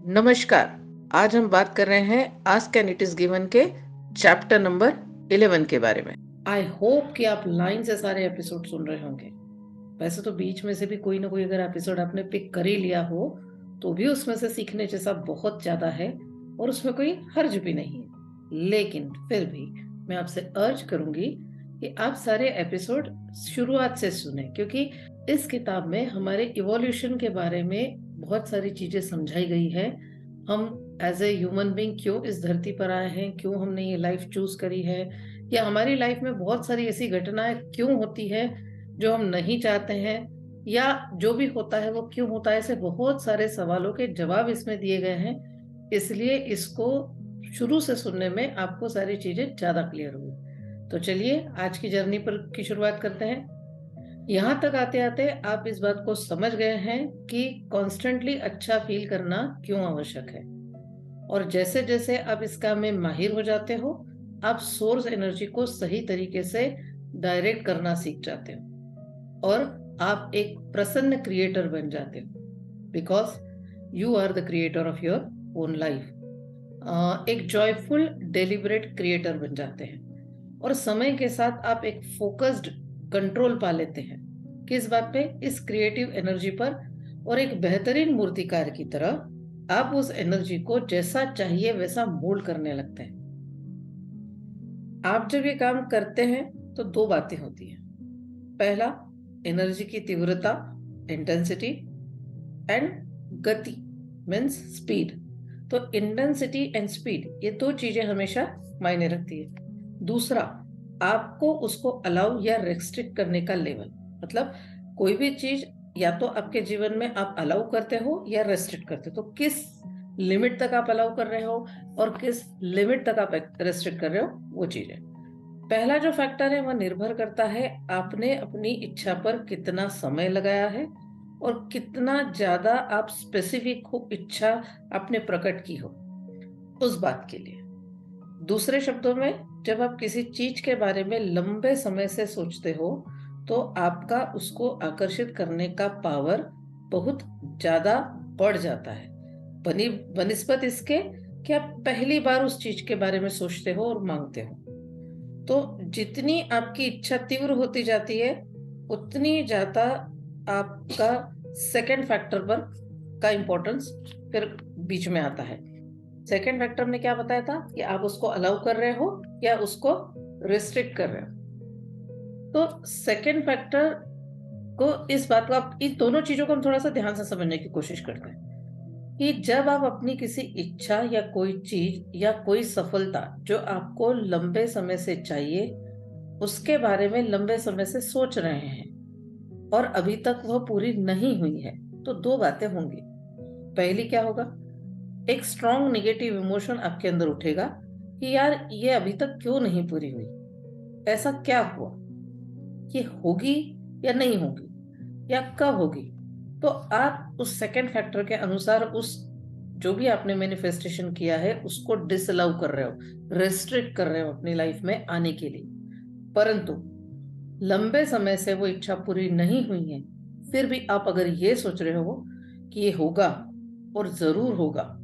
नमस्कार। आज हम बात कर रहे हैं ask and it is given के चैप्टर नंबर 11 के बारे में। आई होप कि आप लाइन से सारे एपिसोड सुन रहे होंगे। वैसे तो बीच में से भी कोई ना कोई अगर एपिसोड आपने पिक कर ही लिया हो तो भी उसमें से सीखने जैसा बहुत ज्यादा है और उसमें कोई हर्ज भी नहीं है। लेकिन फिर भी मैं आपसे अर्ज करूंगी कि आप सारे एपिसोड शुरुआत से सुने, क्योंकि इस किताब में हमारे इवोल्यूशन के बारे में बहुत सारी चीजें समझाई गई है। हम एज ए ह्यूमन बीइंग क्यों इस धरती पर आए हैं, क्यों हमने ये लाइफ चूज करी है, या हमारी लाइफ में बहुत सारी ऐसी घटनाएं क्यों होती है जो हम नहीं चाहते हैं, या जो भी होता है वो क्यों होता है। ऐसे बहुत सारे सवालों के जवाब इसमें दिए गए हैं। इसलिए इसको शुरू से सुनने में आपको सारी चीजें ज्यादा क्लियर होगी। तो चलिए आज की जर्नी पर की शुरुआत करते हैं। यहाँ तक आते आते आप इस बात को समझ गए हैं कि कॉन्स्टेंटली अच्छा फील करना क्यों आवश्यक है, और जैसे जैसे आप इस काम में माहिर हो जाते हो आप सोर्स एनर्जी को सही तरीके से डायरेक्ट करना सीख जाते हो और आप एक प्रसन्न क्रिएटर बन जाते हो, because you are the creator of your own life. एक जॉयफुल डेलिबरेट क्रिएटर बन जाते हैं और समय के साथ आप एक फोकस्ड कंट्रोल पा लेते हैं। किस बात पे? इस क्रिएटिव एनर्जी पर। और एक बेहतरीन मूर्तिकार की तरह आप उस एनर्जी को जैसा चाहिए वैसा मोल्ड करने लगते हैं। आप जब ये काम करते हैं तो दो बातें होती हैं। पहला, एनर्जी की तीव्रता, इंटेंसिटी, एंड गति मीन्स स्पीड। तो इंटेंसिटी एंड स्पीड, ये दो चीजें हमेशा मायने रखती है। दूसरा, आपको उसको अलाउ या रेस्ट्रिक्ट करने का लेवल। मतलब कोई भी चीज या तो आपके जीवन में आप अलाउ करते हो या रेस्ट्रिक्ट करते हो। तो किस लिमिट तक आप अलाउ कर रहे हो और किस लिमिट तक आप रेस्ट्रिक्ट कर रहे हो, वो चीज है। पहला जो फैक्टर है वह निर्भर करता है आपने अपनी इच्छा पर कितना समय लगाया है और कितना ज्यादा आप स्पेसिफिक हो, इच्छा आपने प्रकट की हो उस बात के लिए। दूसरे शब्दों में, जब आप किसी चीज के बारे में लंबे समय से सोचते हो तो आपका उसको आकर्षित करने का पावर बहुत ज्यादा बढ़ जाता है, बनिस्बत इसके कि आप पहली बार उस चीज के बारे में सोचते हो और मांगते हो। तो जितनी आपकी इच्छा तीव्र होती जाती है उतनी ज्यादा आपका सेकंड फैक्टर पर का इंपॉर्टेंस फिर बीच में आता है। सेकंड फैक्टर ने क्या बताया था कि आप उसको अलाउ कर रहे हो या उसको रिस्ट्रिक्ट कर रहे हो। तो सेकंड फैक्टर को, इस बात को, आप इन दोनों चीजों को हम थोड़ा सा ध्यान से समझने की कोशिश करते हैं कि जब आप अपनी किसी इच्छा या कोई चीज या कोई सफलता जो आपको लंबे समय से चाहिए उसके बारे में लंबे समय से सोच रहे हैं और अभी तक वह पूरी नहीं हुई है, तो दो बातें होंगी। पहली क्या होगा? एक स्ट्रॉन्ग नेगेटिव इमोशन आपके अंदर उठेगा कि यार ये अभी तक क्यों नहीं पूरी हुई, ऐसा क्या हुआ, ये होगी या नहीं होगी या कब होगी। तो आप उस सेकंड फैक्टर के अनुसार उस जो भी आपने मैनिफेस्टेशन किया है उसको डिसअलाउ कर रहे हो, रेस्ट्रिक्ट कर रहे हो अपनी लाइफ में आने के लिए। परंतु लंबे समय से वो इच्छा पूरी नहीं हुई है, फिर भी आप अगर ये सोच रहे हो कि ये होगा और जरूर होगा,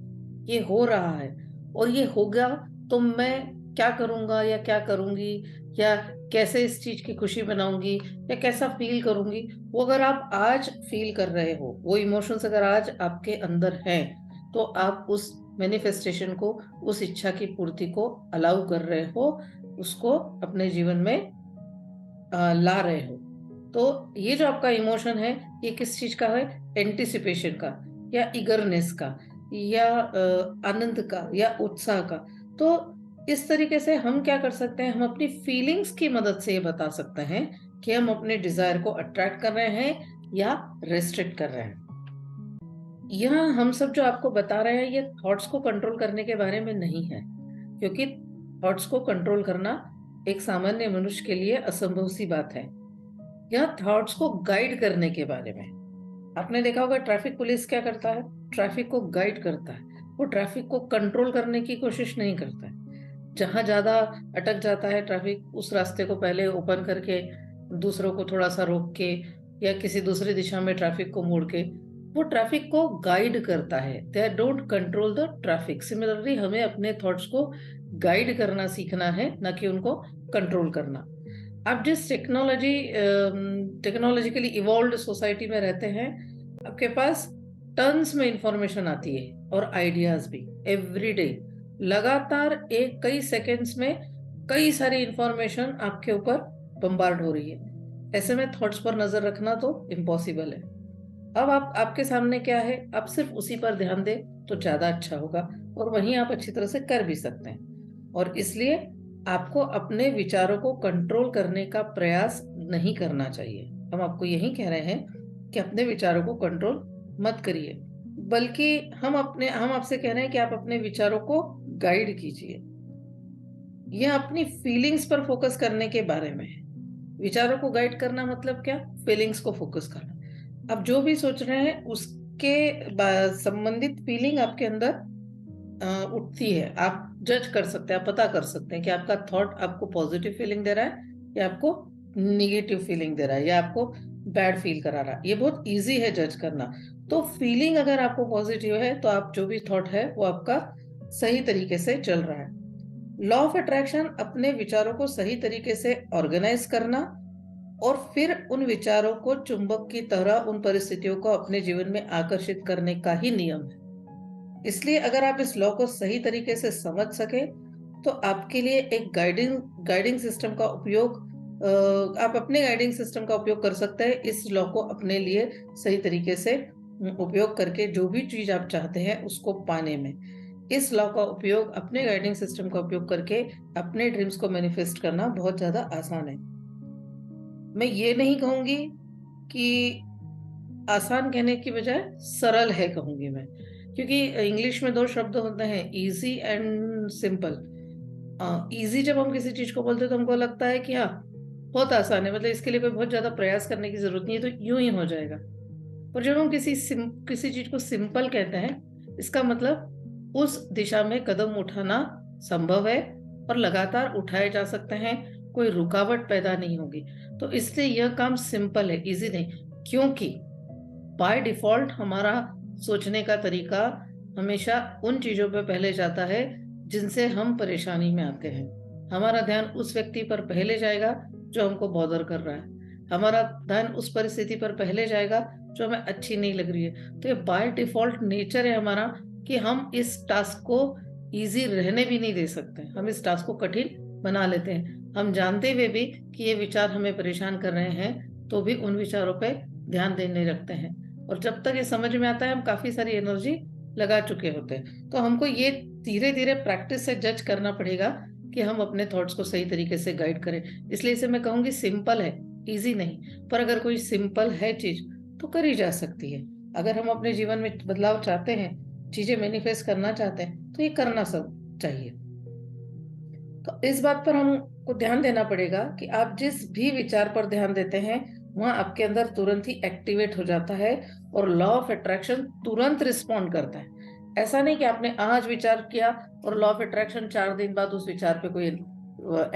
ये हो रहा है और ये होगा, तो मैं क्या करूंगा या क्या करूंगी या कैसे इस चीज की खुशी बनाऊंगी या कैसा फील करूंगी, वो अगर आप आज फील कर रहे हो, वो इमोशंस अगर आज आपके अंदर हैं, तो आप उस मैनिफेस्टेशन को, उस इच्छा की पूर्ति को अलाउ कर रहे हो, उसको अपने जीवन में ला रहे हो। तो ये जो आपका इमोशन है ये किस चीज का है? एंटिसिपेशन का या इगरनेस का या आनंद का या उत्साह का। तो इस तरीके से हम क्या कर सकते हैं, हम अपनी फीलिंग्स की मदद से ये बता सकते हैं कि हम अपने डिजायर को अट्रैक्ट कर रहे हैं या रेस्ट्रिक्ट कर रहे हैं। यहाँ हम सब जो आपको बता रहे हैं ये थॉट्स को कंट्रोल करने के बारे में नहीं है, क्योंकि थॉट्स को कंट्रोल करना एक सामान्य मनुष्य के लिए असंभव सी बात है। यह थॉट्स को गाइड करने के बारे में। आपने देखा होगा ट्रैफिक पुलिस क्या करता है? ट्रैफिक को गाइड करता है, वो ट्रैफिक को कंट्रोल करने की कोशिश नहीं करता है। जहां ज्यादा अटक जाता है ट्रैफिक, उस रास्ते को पहले ओपन करके दूसरों को थोड़ा सा रोक के या किसी दूसरी दिशा में ट्रैफिक को मोड़ के वो ट्रैफिक को गाइड करता है। They don't control the traffic. Similarly हमें अपने थॉट्स को गाइड करना सीखना है, ना कि उनको कंट्रोल करना। आप जिस टेक्नोलॉजिकली इवॉल्व्ड सोसाइटी में रहते हैं, आपके पास टन्स में इंफॉर्मेशन आती है और आइडियाज भी एवरी डे। लगातार एक कई सेकेंड्स में कई सारी इंफॉर्मेशन आपके ऊपर बम्बार्ड हो रही है। ऐसे में थॉट्स पर नजर रखना तो इम्पॉसिबल है। अब आपके सामने क्या है, आप सिर्फ उसी पर ध्यान दें तो ज्यादा अच्छा होगा, और वहीं आप अच्छी तरह से कर भी सकते हैं। और इसलिए आपको अपने विचारों को कंट्रोल करने का प्रयास नहीं करना चाहिए। हम आपको यही कह रहे हैं कि अपने विचारों को कंट्रोल मत करिए, बल्कि हम आपसे कह रहे हैं कि आप अपने विचारों को गाइड कीजिए। यह अपनी फीलिंग्स पर फोकस करने के बारे में है। विचारों को गाइड करना मतलब क्या? फीलिंग्स को फोकस करना। आप जो भी सोच रहे हैं उसके संबंधित फीलिंग आपके अंदर उठती है। आप जज कर सकते हैं, आप पता कर सकते हैं कि आपका थॉट आपको पॉजिटिव फीलिंग दे रहा है या आपको निगेटिव फीलिंग दे रहा है या आपको बैड फील करा रहा है। ये बहुत इजी है जज करना। तो फीलिंग अगर आपको पॉजिटिव है तो आप जो भी थॉट है वो आपका सही तरीके से चल रहा है। लॉ ऑफ अट्रैक्शन अपने विचारों को सही तरीके से ऑर्गेनाइज करना और फिर उन विचारों को चुंबक की तरह उन परिस्थितियों को अपने जीवन में आकर्षित करने का ही नियम है। इसलिए अगर आप इस लॉ को सही तरीके से समझ सके तो आपके लिए एक गाइडिंग सिस्टम का उपयोग आप अपने गाइडिंग सिस्टम का उपयोग कर सकते हैं इस लॉ को अपने लिए सही तरीके से उपयोग करके जो भी चीज आप चाहते हैं उसको पाने में। इस लॉ का उपयोग अपने गाइडिंग सिस्टम का उपयोग करके अपने ड्रीम्स को मैनिफेस्ट करना बहुत ज्यादा आसान है। मैं ये नहीं कहूंगी कि आसान कहने की बजाय सरल है कहूंगी मैं, क्योंकि इंग्लिश में दो शब्द होते हैं, इजी एंड सिंपल। इजी जब हम किसी चीज को बोलते हैं तो हमको लगता है कि हाँ बहुत आसान है, मतलब इसके लिए कोई बहुत ज्यादा प्रयास करने की जरूरत नहीं है, तो यूं ही हो जाएगा। पर जब हम किसी चीज को सिंपल कहते हैं, इसका मतलब उस दिशा में कदम उठाना संभव है और लगातार उठाए जा सकते हैं, कोई रुकावट पैदा नहीं होगी। तो इसलिए यह काम सिंपल है, इजी नहीं। क्योंकि बाय डिफॉल्ट हमारा सोचने का तरीका हमेशा उन चीजों पर पहले जाता है जिनसे हम परेशानी में आते हैं। हमारा ध्यान उस व्यक्ति पर पहले जाएगा जो हमको बॉदर कर रहा है। हमारा ध्यान उस परिस्थिति पर पहले जाएगा जो हमें अच्छी नहीं लग रही है। तो ये बाय डिफॉल्ट नेचर है हमारा कि हम इस टास्क को इजी रहने भी नहीं दे सकते, हम इस टास्क को कठिन बना लेते हैं। हम जानते हुए भी कि ये विचार हमें परेशान कर रहे हैं तो भी उन विचारों पे ध्यान देने रखते हैं, और जब तक ये समझ में आता है हम काफी सारी एनर्जी लगा चुके होते हैं। तो हमको ये धीरे धीरे प्रैक्टिस से जज करना पड़ेगा कि हम अपने थॉट्स को सही तरीके से गाइड करें। इसलिए इसे मैं कहूंगी सिंपल है, इजी नहीं। पर अगर कोई सिंपल है चीज तो करी जा सकती है। अगर हम अपने जीवन में बदलाव चाहते हैं, चीजें मैनिफेस्ट करना चाहते हैं, तो ये करना सब चाहिए। तो इस बात पर हमको ध्यान देना पड़ेगा कि आप जिस भी विचार पर ध्यान देते हैं वहां आपके अंदर तुरंत ही एक्टिवेट हो जाता है और लॉ ऑफ अट्रैक्शन तुरंत रिस्पॉन्ड करता है। ऐसा नहीं कि आपने आज विचार किया और लॉ ऑफ अट्रैक्शन 4 दिन बाद उस विचार पे कोई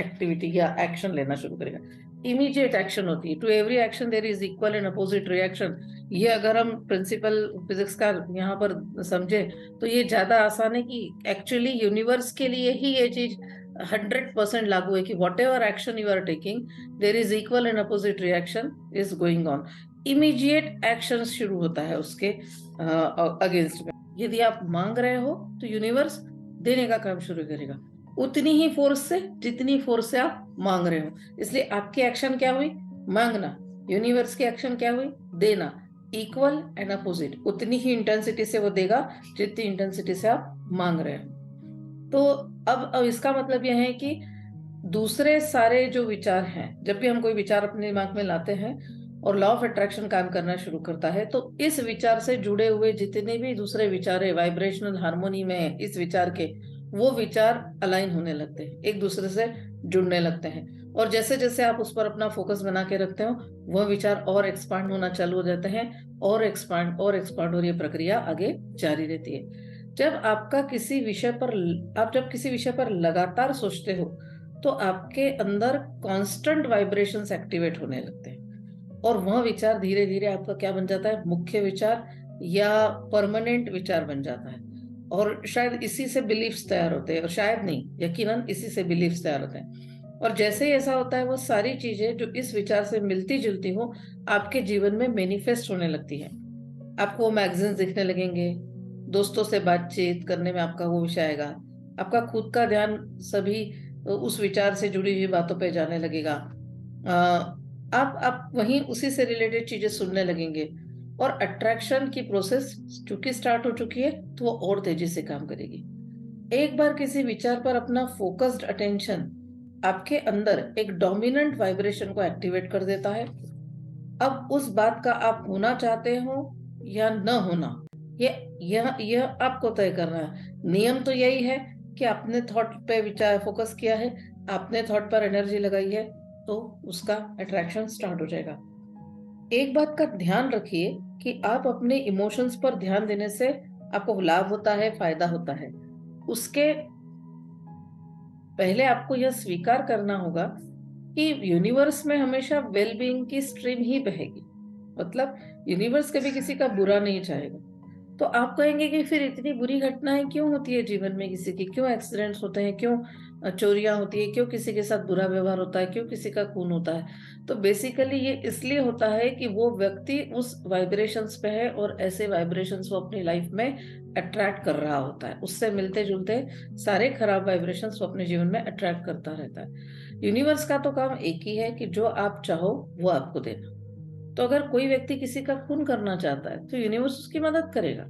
एक्टिविटी या एक्शन लेना शुरू करेगा। इमीडिएट एक्शन होती है। To every action there is equal and opposite reaction. ये अगर हम प्रिंसिपल फिजिक्स का यहाँ पर समझे तो ये ज्यादा आसान है कि एक्चुअली यूनिवर्स के लिए ही ये चीज 100% लागू है कि whatever action you are taking there is equal and opposite reaction is going on. Immediate action शुरू होता है उसके अगेंस्ट में। यदि आप मांग रहे हो तो यूनिवर्स देने का काम शुरू करेगा उतनी ही फोर्स से जितनी फोर्स से आप मांग रहे हो। इसलिए आपकी एक्शन क्या हुई? मांगना। यूनिवर्स की एक्शन क्या हुई? देना। इक्वल एंड अपोजिट, उतनी ही इंटेंसिटी से वो देगा जितनी इंटेंसिटी से आप मांग रहे हो। तो अब इसका मतलब यह है कि दूसरे सारे जो विचार हैं, जब भी हम कोई विचार अपने दिमाग में लाते हैं और लॉ ऑफ अट्रैक्शन काम करना शुरू करता है, तो इस विचार से जुड़े हुए जितने भी दूसरे विचार है, वाइब्रेशनल हार्मोनी में है इस विचार के, वो विचार अलाइन होने लगते हैं, एक दूसरे से जुड़ने लगते हैं। और जैसे जैसे आप उस पर अपना फोकस बना के रखते हो वह विचार और एक्सपांड होना चालू हो जाते हैं, और एक्सपांड और ये प्रक्रिया आगे जारी रहती है। जब किसी विषय पर लगातार सोचते हो तो आपके अंदर कांस्टेंट वाइब्रेशंस एक्टिवेट होने लगते हैं, और वह विचार धीरे धीरे आपका क्या बन जाता है? मुख्य विचार या परमानेंट विचार बन जाता है। और शायद इसी से बिलीफ्स तैयार होते हैं, और शायद नहीं, यकीनन इसी से बिलीफ्स तैयार होते हैं। और जैसे ही ऐसा होता है, वो सारी चीजें जो इस विचार से मिलती जुलती हो आपके जीवन में मैनिफेस्ट होने लगती है। आपको मैगजीन्स दिखने लगेंगे, दोस्तों से बातचीत करने में आपका वो विषय आएगा, आपका खुद का ध्यान सभी उस विचार से जुड़ी हुई बातों पे जाने लगेगा। आप वहीं उसी से रिलेटेड चीजें सुनने लगेंगे, और अट्रैक्शन की प्रोसेस चूंकि स्टार्ट हो चुकी है तो वो और तेजी से काम करेगी। एक बार किसी विचार पर अपना फोकस्ड अटेंशन आपके अंदर एक डोमिनेंट वाइब्रेशन को एक्टिवेट कर देता है। अब उस बात का आप होना चाहते हो या न होना, ये यह आपको तय करना है। नियम तो यही है कि आपने थॉट पे विचार फोकस किया है, आपने थॉट पर एनर्जी लगाई है, तो उसका अट्रैक्शन स्टार्ट हो जाएगा। एक बात का ध्यान रखिए कि आप अपने इमोशंस पर ध्यान देने से आपको लाभ होता है, फायदा होता है। उसके पहले आपको यह स्वीकार करना होगा कि यूनिवर्स में हमेशा वेलबीइंग की स्ट्रीम ही बहेगी। मतलब यूनिवर्स कभी किसी का बुरा नहीं चाहेगा। तो आप कहेंगे कि फिर इतनी बुरी घटनाएं क्यों होती है जीवन में किसी की, क्यों एक्सीडेंट्स होते हैं, क्यों चोरियां होती है, क्यों किसी के साथ बुरा व्यवहार होता है, क्यों किसी का खून होता है। तो बेसिकली ये इसलिए होता है कि वो व्यक्ति उस वाइब्रेशंस पे है, और ऐसे वाइब्रेशंस वो अपनी लाइफ में अट्रैक्ट कर रहा होता है। उससे मिलते जुलते सारे खराब वाइब्रेशंस वो अपने जीवन में अट्रैक्ट करता रहता है। यूनिवर्स का तो काम एक ही है कि जो आप चाहो वो आपको देना। तो अगर कोई व्यक्ति किसी का खून करना चाहता है तो यूनिवर्स उसकी मदद करेगा।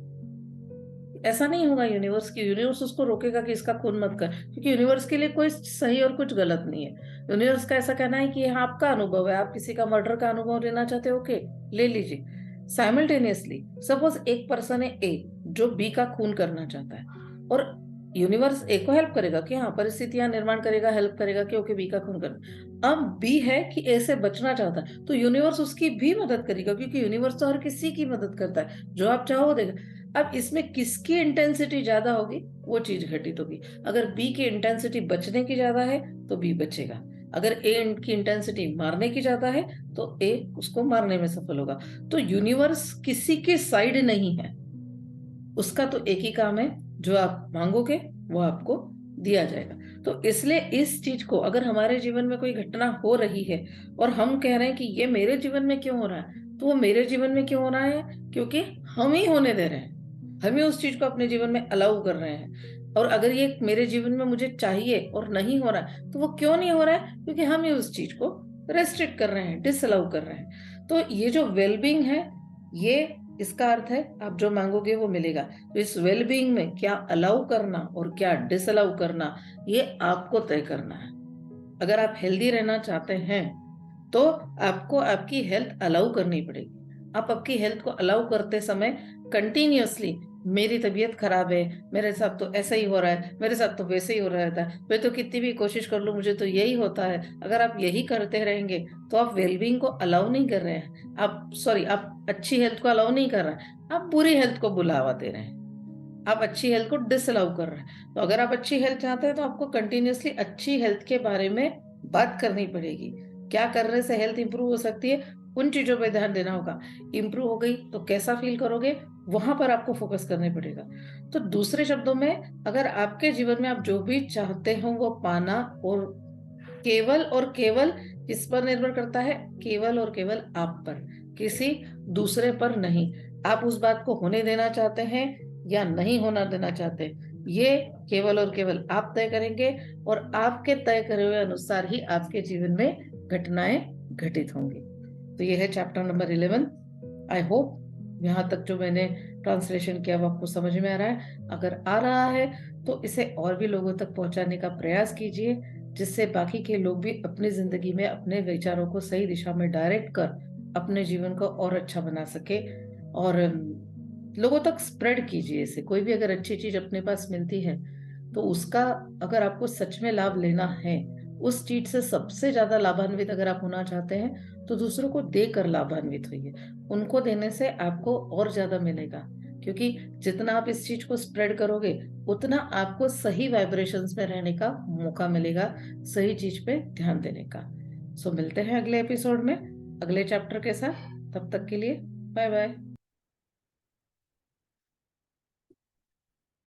ऐसा नहीं होगा यूनिवर्स उसको रोकेगा कि इसका खून मत कर, क्योंकि यूनिवर्स के लिए कोई सही और कुछ गलत नहीं है। यूनिवर्स का ऐसा कहना है कि यह आपका अनुभव है, आप किसी का मर्डर का अनुभव लेना चाहते हो, ओके, ले लीजिए। साइमल्टेनियसली सपोज एक पर्सन है ए जो बी का खून करना चाहता है, और यूनिवर्स ए को हेल्प करेगा कि हाँ, परिस्थितियां निर्माण करेगा, हेल्प करेगा कि ओके बी का खून करना। अब बी है कि ए से बचना चाहता है, तो यूनिवर्स उसकी भी मदद करेगा, क्योंकि यूनिवर्स तो हर किसी की मदद करता है। जो आप चाहो वो देगा। अब इसमें किसकी इंटेंसिटी ज्यादा होगी वो चीज घटित होगी। अगर बी की इंटेंसिटी बचने की ज्यादा है तो बी बचेगा। अगर ए की इंटेंसिटी मारने की ज्यादा है तो ए उसको मारने में सफल होगा। तो यूनिवर्स किसी के साइड नहीं है, उसका तो एक ही काम है, जो आप मांगोगे वो आपको दिया जाएगा। तो इसलिए इस चीज को, अगर हमारे जीवन में कोई घटना हो रही है और हम कह रहे हैं कि ये मेरे जीवन में क्यों हो रहा है, तो वो मेरे जीवन में क्यों हो रहा है, क्योंकि हम ही होने दे रहे हैं, हम ही उस चीज को अपने जीवन में अलाउ कर रहे हैं। और अगर ये मेरे जीवन में मुझे चाहिए और नहीं हो रहा है, तो वो क्यों नहीं हो रहा है, क्योंकि हम ही उस चीज को रेस्ट्रिक्ट कर रहे हैं, डिसअलाउ कर रहे हैं। तो ये जो वेलबींग है, ये इसका अर्थ है आप जो मांगोगे वो मिलेगा। तो इस वेलबींग में क्या अलाउ करना और क्या डिसअलाउ करना, ये आपको तय करना है। अगर आप हेल्दी रहना चाहते हैं तो आपको आपकी हेल्थ अलाउ करनी पड़ेगी। आप आपकी हेल्थ को अलाउ करते समय कंटिन्यूअसली, मेरी तबीयत खराब है, मेरे साथ तो ऐसा ही हो रहा है, मेरे साथ तो वैसे ही हो रहा है, मैं तो कितनी भी कोशिश कर लूं मुझे तो यही होता है, अगर आप यही करते रहेंगे तो आप वेलबींग को अलाउ नहीं कर रहे हैं। आप अच्छी हेल्थ को अलाउ नहीं कर रहे हैं, आप बुरी हेल्थ को बुलावा दे रहे हैं, आप अच्छी हेल्थ को डिसअलाउ कर रहे हैं। तो अगर आप अच्छी हेल्थ चाहते हैं तो आपको कंटिन्यूअसली अच्छी हेल्थ के बारे में बात करनी पड़ेगी। क्या करने से हेल्थ इंप्रूव हो सकती है, उन चीजों पर ध्यान देना होगा। इंप्रूव हो गई तो कैसा फील करोगे, वहां पर आपको फोकस करने पड़ेगा। तो दूसरे शब्दों में, अगर आपके जीवन में आप जो भी चाहते हो वो पाना, और केवल किस पर निर्भर करता है, केवल और केवल आप पर, किसी दूसरे पर नहीं। आप उस बात को होने देना चाहते हैं या नहीं होना देना चाहते, ये केवल और केवल आप तय करेंगे, और आपके तय करे हुए अनुसार ही आपके जीवन में घटनाएं घटित होंगी। तो ये है चैप्टर नंबर 11। आई होप यहाँ तक जो मैंने ट्रांसलेशन किया वो आपको समझ में आ रहा है। अगर आ रहा है तो इसे और भी लोगों तक पहुंचाने का प्रयास कीजिए, जिससे बाकी के लोग भी अपनी जिंदगी में अपने विचारों को सही दिशा में डायरेक्ट कर अपने जीवन को और अच्छा बना सके। और लोगों तक स्प्रेड कीजिए इसे। कोई भी अगर अच्छी चीज अपने पास मिलती है तो उसका, अगर आपको सच में लाभ लेना है, उस चीज से सबसे ज्यादा लाभान्वित अगर आप होना चाहते हैं तो दूसरों को देकर लाभान्वित होइए। उनको देने से आपको और ज्यादा मिलेगा, क्योंकि जितना आप इस चीज को स्प्रेड करोगे उतना आपको सही वाइब्रेशंस में रहने का मौका मिलेगा, सही चीज पे ध्यान देने का। सो मिलते हैं अगले एपिसोड में अगले चैप्टर के साथ। तब तक के लिए बाय बाय।